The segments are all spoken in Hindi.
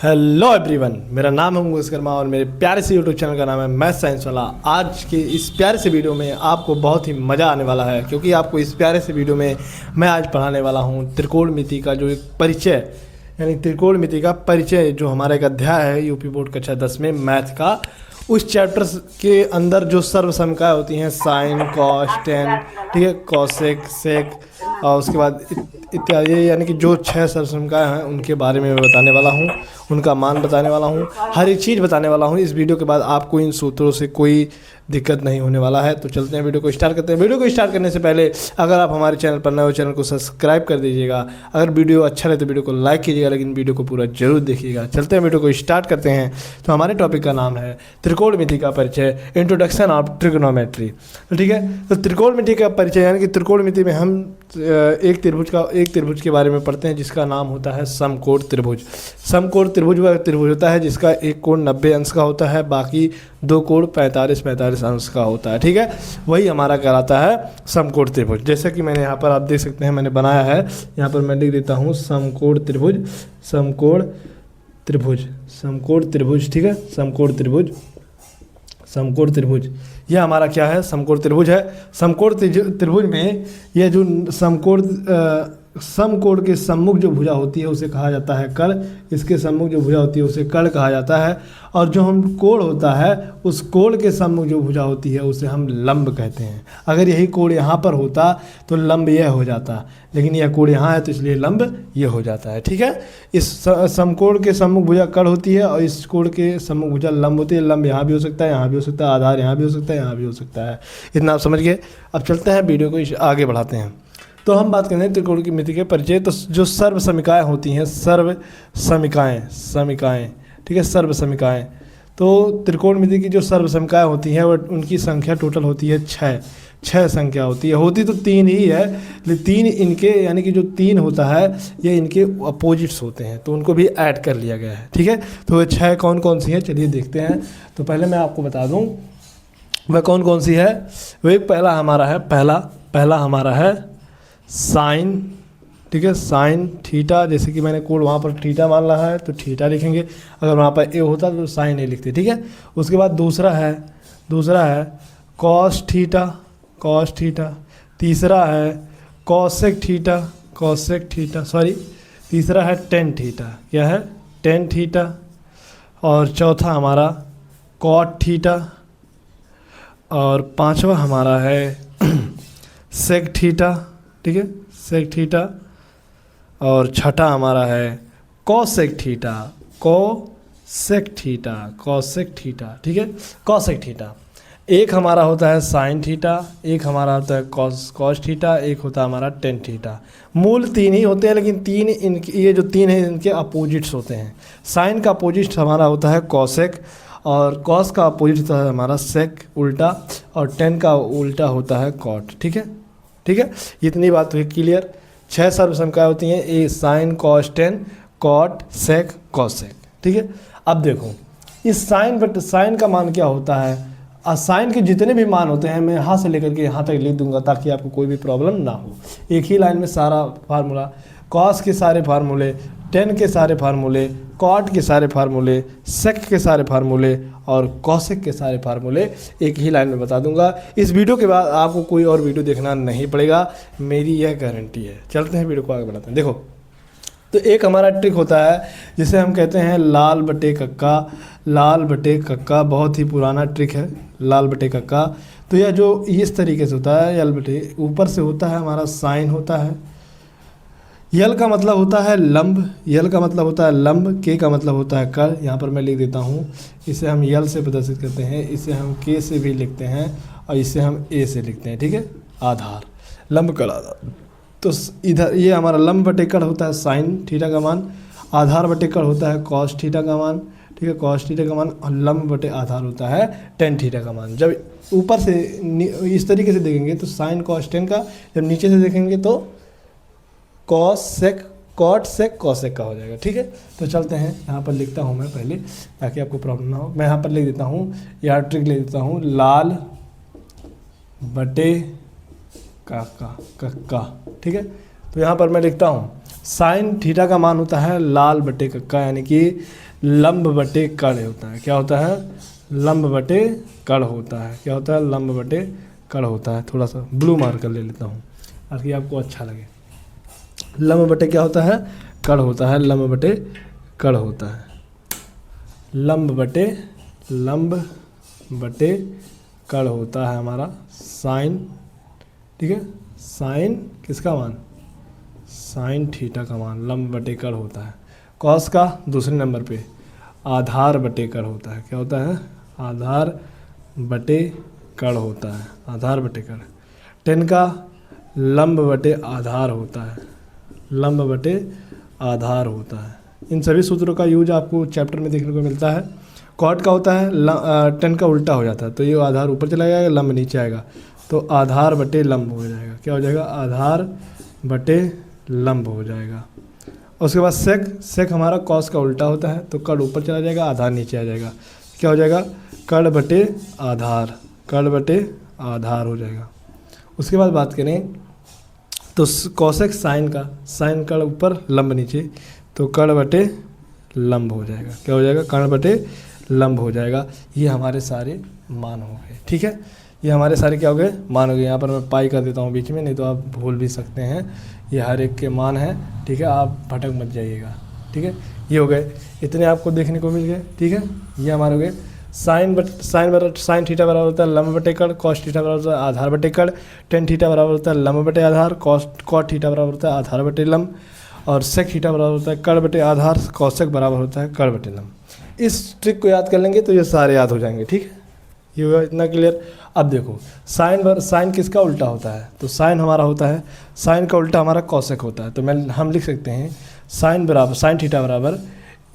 हेलो एवरीवन, मेरा नाम है मुकेश शर्मा और मेरे प्यारे से यूट्यूब चैनल का नाम है मैथ साइंस वाला। आज के इस प्यारे से वीडियो में आपको बहुत ही मज़ा आने वाला है, क्योंकि आपको इस प्यारे से वीडियो में मैं आज पढ़ाने वाला हूँ त्रिकोणमिति का जो एक परिचय, यानी त्रिकोणमिति का परिचय जो हमारा एक अध्याय है यूपी बोर्ड कक्षा 10 में मैथ का। उस चैप्टर के अंदर जो सर्वसमकाएँ होती हैं, साइन, कॉस, टेन, ठीक है, कॉसेक, सेक और उसके बाद इत्यादि, यानी कि जो 6 सर्वसमकाएँ हैं उनके बारे में मैं बताने वाला हूँ, उनका मान बताने वाला हूँ, हर एक चीज़ बताने वाला हूँ। इस वीडियो के बाद आपको इन सूत्रों से कोई दिक्कत नहीं होने वाला है। तो चलते हैं, वीडियो को स्टार्ट करते हैं। वीडियो को स्टार्ट करने से पहले अगर आप हमारे चैनल पर नए हो, चैनल को सब्सक्राइब कर दीजिएगा। अगर वीडियो अच्छा लगे तो वीडियो को लाइक कीजिएगा, लेकिन वीडियो को पूरा जरूर देखिएगा। चलते हैं, वीडियो को स्टार्ट करते हैं। तो हमारे टॉपिक का नाम है त्रिकोणमिति का परिचय, इंट्रोडक्शन ऑफ ट्रिग्नोमेट्री। ठीक है, तो त्रिकोणमिति का परिचय यानी कि त्रिकोणमिति में हम एक त्रिभुज के बारे में पढ़ते हैं जिसका नाम होता है समकोण त्रिभुज। समकोण त्रिभुज वह त्रिभुज होता है जिसका एक कोण 90 अंश का होता है, बाकी दो कोण 45 अंश का होता है। ठीक है, वही हमारा कहलाता है समकोण त्रिभुज। जैसे कि मैंने यहाँ पर आप देख सकते हैं, मैंने बनाया है, यहाँ पर मैं लिख देता हूँ समकोण त्रिभुज, समकोण त्रिभुज, समकोण त्रिभुज। ठीक है, समकोण त्रिभुज, समकोण त्रिभुज, यह हमारा क्या है, समकोण त्रिभुज है। समकोण त्रिभुज में यह जो समकोण के सम्मुख जो भुजा होती है उसे कहा जाता है कर्ण, इसके सम्मुख जो भुजा होती है उसे कर्ण कहा जाता है। और जो हम कोण होता है उस कोण के सम्मुख जो भुजा होती है उसे हम लंब कहते हैं। अगर यही कोण यहाँ पर होता तो लंब यह हो जाता, लेकिन यह कोण यहाँ है तो इसलिए लंब ये हो जाता है। ठीक है, इस समकोण के सम्मुख भुजा कर्ण होती है और इस कोण के सम्मुख भुजा लंब होती है। लंब यहाँ भी हो सकता है, यहाँ भी हो सकता है, आधार यहाँ भी हो सकता है, यहाँ भी हो सकता है। इतना आप समझ गए। अब चलते हैं, वीडियो को आगे बढ़ाते हैं। तो हम बात करें त्रिकोणमिति के परिचय। तो जो सर्वसमिकाएँ होती हैं, समिकाएँ, ठीक है, सर्वसमिकाएँ। तो त्रिकोणमिति की जो सर्वसमिकाएँ होती हैं वह उनकी संख्या टोटल होती है 6 संख्या होती है। होती तो 3 ही है, लेकिन 3 इनके, यानी कि जो 3 होता है ये इनके अपोजिट्स होते हैं, तो उनको भी ऐड कर लिया गया है। ठीक है, तो ये 6 कौन कौन सी हैं, चलिए देखते हैं। तो पहले मैं आपको बता दूँ वह कौन कौन सी है। वह पहला हमारा है साइन। ठीक है, साइन थीटा, जैसे कि मैंने कोड वहाँ पर थीटा मान रहा है तो थीटा लिखेंगे, अगर वहाँ पर ए होता तो साइन ए लिखते। ठीक है, उसके बाद दूसरा है कॉस थीटा, तीसरा है कॉसेक थीटा, तीसरा है टेन थीटा, क्या है, टेन थीटा। और चौथा हमारा कॉट थीटा, और पांचवा हमारा है सेक थीटा। ठीक है, सेक थीटा। और छठा हमारा है कॉसेक थीटा। ठीक है, कॉसेक थीटा। एक हमारा होता है साइन थीटा, एक हमारा होता है कॉस थीटा, एक होता है हमारा टेन थीटा। मूल 3 ही होते हैं, लेकिन 3 इनके, ये जो 3 हैं इनके अपोजिट्स होते हैं। साइन का अपोजिट हमारा होता है कॉसेक, और कॉस का अपोजिट होता है हमारा सेक उल्टा, और टेन का उल्टा होता है कॉट। ठीक है, इतनी बात हुई क्लियर। 6 सर्वसमकाएँ होती हैं, ए sign, cos, tan, cot, sec, cosec. ठीक है, अब देखो इस साइन का मान क्या होता है। साइन के जितने भी मान होते हैं मैं यहाँ से लेकर के यहाँ तक लिख दूंगा ताकि आपको कोई भी प्रॉब्लम ना हो। एक ही लाइन में सारा फार्मूला, कॉस के सारे फार्मूले, टेन के सारे फार्मूले, कॉट के सारे फार्मूले, सेक के सारे फार्मूले और कॉसेक के सारे फार्मूले एक ही लाइन में बता दूंगा। इस वीडियो के बाद आपको कोई और वीडियो देखना नहीं पड़ेगा, मेरी यह गारंटी है। चलते हैं, वीडियो को आगे बढ़ाते हैं। देखो, तो एक हमारा ट्रिक होता है जिसे हम कहते हैं लाल बटे कक्का। बहुत ही पुराना ट्रिक है लाल बटे कक्का। तो यह जो इस तरीके से होता है, यल बटे ऊपर से होता है हमारा साइन होता है, यल का मतलब होता है लंब, के का मतलब होता है कर। यहाँ पर मैं लिख देता हूँ, इसे हम यल से प्रदर्शित करते हैं, इसे हम के से भी लिखते हैं और इसे हम ए से लिखते हैं। ठीक है, आधार, लंब कर आधार। तो इधर ये हमारा लंब बटे कर होता है साइन थीटा का मान, आधार बटे कर होता है कॉस थीटा का मान। ठीक है, कॉस थीटा का मान, और लंब बटे आधार होता है टेन थीटा का मान। जब ऊपर से इस तरीके से देखेंगे तो साइन कॉस टेन का, जब नीचे से देखेंगे तो cos sec, cot sec, cosec का हो जाएगा। ठीक है, तो चलते हैं, यहाँ पर लिखता हूँ मैं पहले ताकि आपको प्रॉब्लम ना हो। मैं यहाँ पर लिख देता हूँ, यहाँ ट्रिक लिख देता हूँ, लाल बटे कक्का। ठीक है, तो यहाँ पर मैं लिखता हूँ साइन थीटा का मान होता है लाल बटे कक्का, यानी कि लंब बटे कड़ होता है। क्या होता है? लंब बटे कड़ होता है। क्या होता है? लंब बटे कड़ होता है। थोड़ा सा ब्लू मार्कर ले लेता हूँ ताकि आपको अच्छा लगे। लंब बटे क्या होता है? कड़ होता है। लंब बटे कड़ होता है। लंब बटे कड़ होता है हमारा साइन, ठीक है। साइन किसका मान? साइन थीटा का मान लंब बटे कड़ होता है। कॉस का दूसरे नंबर पे आधार बटे कड़ होता है। क्या होता है? आधार बटे कड़ होता है। आधार बटे कड़। टेन का लंब बटे आधार होता है। लंब बटे आधार होता है। इन सभी सूत्रों का यूज आपको चैप्टर में देखने को मिलता है। कॉट का होता है टेन का उल्टा हो जाता है, तो ये आधार ऊपर चला जाएगा, लंब नीचे आएगा, तो आधार बटे लंब हो जाएगा। क्या हो जाएगा? आधार बटे लंब हो जाएगा। उसके बाद सेक हमारा कॉस का उल्टा होता है, तो कड़ ऊपर चला जाएगा, आधार नीचे आ जाएगा। क्या हो जाएगा? कड़ बटे आधार, कड़ बटे आधार हो जाएगा। उसके बाद बात करें तो कॉसेक साइन का, साइन कड़ ऊपर लंब नीचे, तो कड़ बटे लंब हो जाएगा। क्या हो जाएगा? कड़ बटे लंब हो जाएगा। ये हमारे सारे मान हो गए, ठीक है। ये हमारे सारे क्या हो गए? मान हो गए। यहाँ पर मैं पाई कर देता हूँ बीच में, नहीं तो आप भूल भी सकते हैं। ये हर एक के मान है, ठीक है, आप भटक मत जाइएगा, ठीक है। ये हो गए, इतने आपको देखने को मिल गए, ठीक है। ये हमारे हो गए साइन थीटा बराबर होता है लंब बटे कड़, कॉस थीटा बराबर होता है आधार बटे कड़, टेन थीटा बराबर होता है लंब बटे आधार, कॉट थीटा बराबर होता है आधार बटे लंब, और सेक थीटा बराबर होता है कड़ बटे आधार, कॉसेक बराबर होता है कड़ बटे लंब। इस ट्रिक को याद कर लेंगे तो ये सारे याद हो जाएंगे, ठीक है। ये हुआ इतना क्लियर। अब देखो साइन किसका उल्टा होता है? तो साइन हमारा होता है, साइन का उल्टा हमारा कॉसेक होता है। तो हम लिख सकते हैं साइन थीटा बराबर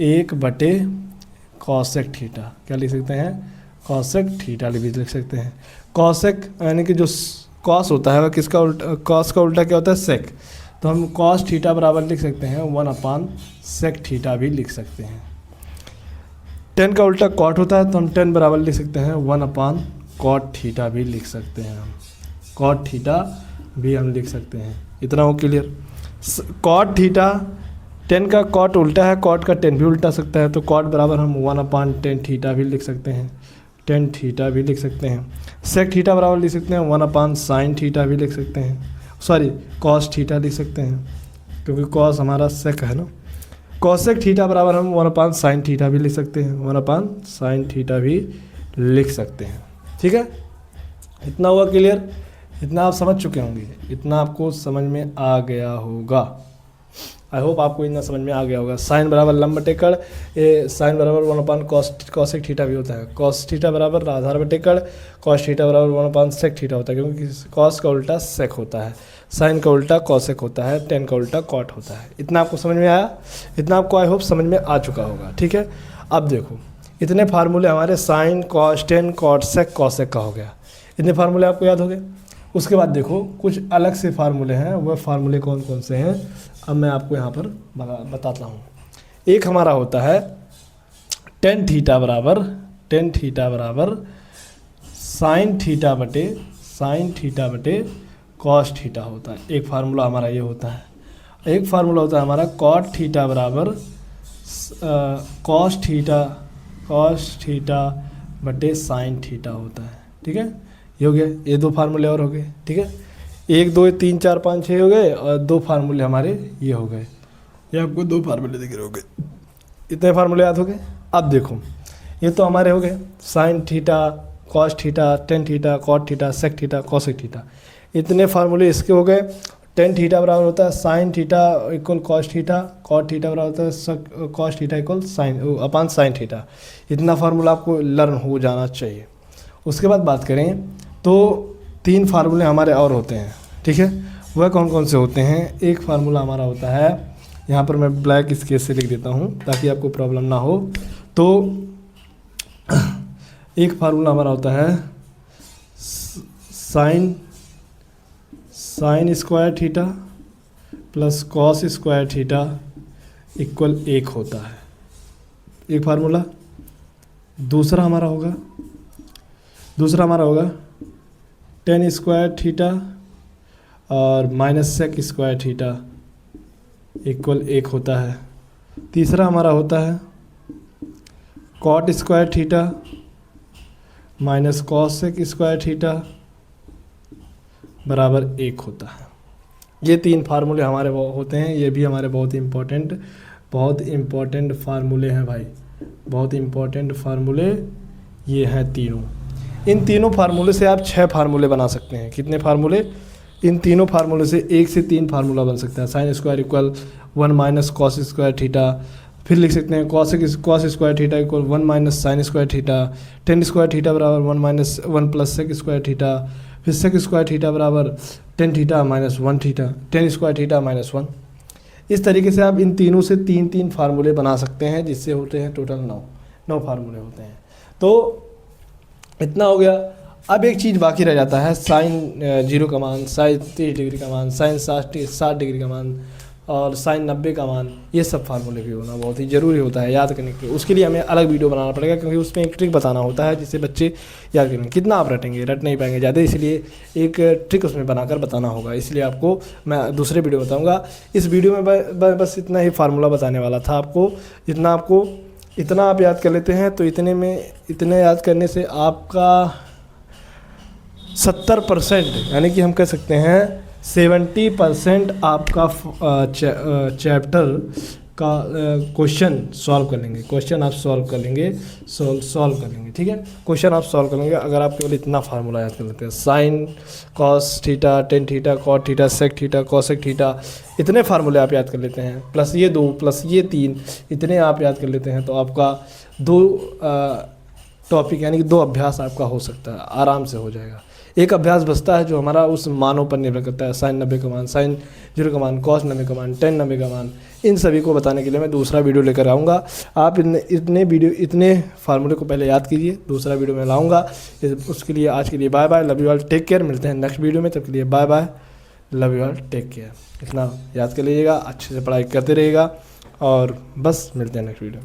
1 बटे कॉसेक थीटा। क्या लिख सकते हैं? कॉसेक थीटा भी लिख सकते हैं। कॉसेक यानी कि जो कॉस होता है वह किसका उल्टा? कॉस का उल्टा क्या होता है? सेक। तो हम कॉस थीटा बराबर लिख सकते हैं 1 सेक थीटा भी लिख सकते हैं। टेन का उल्टा कॉट होता है, तो हम टेन बराबर लिख सकते हैं 1 कॉट थीटा भी लिख सकते हैं। हम कॉट थीटा भी हम लिख सकते हैं। इतना हो क्लियर। कॉट थीटा, टेन का कॉट उल्टा है, कॉट का टेन भी उल्टा सकता है, तो कॉट बराबर हम 1/10 थीटा भी लिख सकते हैं, 10 थीटा भी लिख सकते हैं। सेक थीटा बराबर लिख सकते हैं 1/sin थीटा भी लिख सकते हैं, सॉरी कॉस थीटा लिख सकते हैं, क्योंकि कॉस हमारा सेक है ना। कॉसेक थीटा बराबर हम 1/sin थीटा भी लिख सकते हैं, 1/sin थीटा भी लिख सकते हैं, ठीक है। इतना हुआ क्लियर? इतना आप समझ चुके होंगे, इतना आपको समझ में आ गया होगा। आई होप आपको इतना समझ में आ गया होगा। साइन बराबर लंब बटे कड़, ये साइन बराबर 1/cos थीटा भी होता है। कॉस थीटा बराबर आधार बटे कड़, कॉस थीटा बराबर 1/sec थीटा होता है, क्योंकि कॉस का उल्टा सेक होता है, साइन का उल्टा कॉसेक होता है, टेन का उल्टा कॉट होता है। इतना आपको समझ में आया? इतना आपको आई होप समझ में आ चुका होगा, ठीक है। अब देखो, इतने फार्मूले हमारे sine cos tan cot sec cosec का हो गया। इतने फार्मूले आपको याद हो गए। उसके बाद देखो कुछ अलग से फार्मूले हैं, वह फार्मूले कौन कौन से हैं अब मैं आपको यहाँ पर बताता हूँ। एक हमारा होता है टेन थीटा बराबर साइन थीटा बटे कॉस थीटा होता है। एक फार्मूला हमारा ये होता है। एक फार्मूला होता है हमारा कॉट थीटा बराबर कॉस थीटा बटे साइन थीटा होता है, ठीक है। ये हो गया, ये दो फार्मूले और हो गए, ठीक है। 1 2 3 4 5 6 हो गए, और दो फार्मूले हमारे ये हो गए। ये आपको दो फार्मूले दिख रहे हो गए। इतने फार्मूले याद हो गए। अब देखो, ये तो हमारे हो गए sine theta cos theta tan theta cot theta sec theta cosec theta. इतने फार्मूले इसके हो गए। टेन थीटा बराबर होता है sine theta equal cos theta, cot theta बराबर होता है cos theta equal sine theta. इतना फार्मूला आपको लर्न हो जाना चाहिए। उसके बाद बात करें तो 3 फार्मूले हमारे और होते हैं, ठीक है। वह कौन कौन से होते हैं? एक फार्मूला हमारा होता है, यहाँ पर मैं ब्लैक स्केच से लिख देता हूँ ताकि आपको प्रॉब्लम ना हो। तो एक फार्मूला हमारा होता है sine square theta plus cos square theta equal 1 होता है, एक फार्मूला। दूसरा हमारा होगा टेन स्क्वायर थीटा और minus sec square theta equal 1 होता है। तीसरा हमारा होता है cot square theta minus cosec square theta बराबर 1 होता है। ये 3 फार्मूले हमारे वो होते हैं, ये भी हमारे बहुत इम्पोर्टेंट फार्मूले हैं भाई, बहुत इम्पोर्टेंट फार्मूले ये हैं तीनों। इन तीनों फार्मूले से आप 6 फार्मूले बना सकते हैं। कितने फार्मूले? इन तीनों फार्मूले से 1 से 3 फार्मूला बन सकता है। Sine square equal 1 minus cos square theta, फिर लिख सकते हैं cos square theta equal 1 minus sine square theta, tan square theta बराबर 1 minus 1 plus sec square theta, फिर सेक स्क्वायर थीटा बराबर tan theta minus 1 theta, tan square theta minus 1। इस तरीके से आप इन तीनों से 3 फार्मूले बना सकते हैं, जिससे होते हैं टोटल 9 फार्मूले होते हैं। तो इतना हो गया। अब एक चीज़ बाकी रह जाता है, साइन 0 का मान, साइन 30 डिग्री का मान, साइन 60 डिग्री का मान और साइन 90 का मान। ये सब फार्मूले भी होना बहुत ही ज़रूरी होता है याद करने के लिए। उसके लिए हमें अलग वीडियो बनाना पड़ेगा, क्योंकि उसमें एक ट्रिक बताना होता है जिससे बच्चे याद करेंगे। कितना आप रट नहीं पाएंगे ज़्यादा, इसलिए एक ट्रिक उसमें बनाकर बताना होगा। इसलिए आपको मैं दूसरे वीडियो बताऊँगा। इस वीडियो में बस इतना ही फार्मूला बताने वाला था आपको। इतना आप याद कर लेते हैं तो इतने याद करने से आपका 70% यानी कि हम कह सकते हैं 70% आपका चैप्टर का क्वेश्चन सॉल्व कर लेंगे। क्वेश्चन आप सॉल्व कर लेंगे, ठीक है। क्वेश्चन आप सॉल्व कर लेंगे अगर आप केवल इतना फार्मूला याद कर लेते हैं। Sine cos theta, tan theta, cot theta, sec theta, cosec theta, इतने फार्मूले आप याद कर लेते हैं, प्लस ये 2 प्लस ये 3, इतने आप याद कर लेते हैं तो आपका 2 टॉपिक यानी कि 2 अभ्यास आपका हो सकता है, आराम से हो जाएगा। एक अभ्यास बचता है जो हमारा उस मानों पर निर्भर करता है, साइन 90 का मान, साइन 0 का मान, कॉस 90 का मान, टेन 90 का मान। इन सभी को बताने के लिए मैं दूसरा वीडियो लेकर आऊँगा। आप इतने फार्मूले को पहले याद कीजिए, दूसरा वीडियो में लाऊँगा। उसके लिए आज के लिए bye bye, love you all, take care. मिलते हैं नेक्स्ट वीडियो में, तब के लिए bye bye, love you all, take care. इतना याद कर लीजिएगा, अच्छे से पढ़ाई करते रहिएगा और बस मिलते हैं नेक्स्ट वीडियो।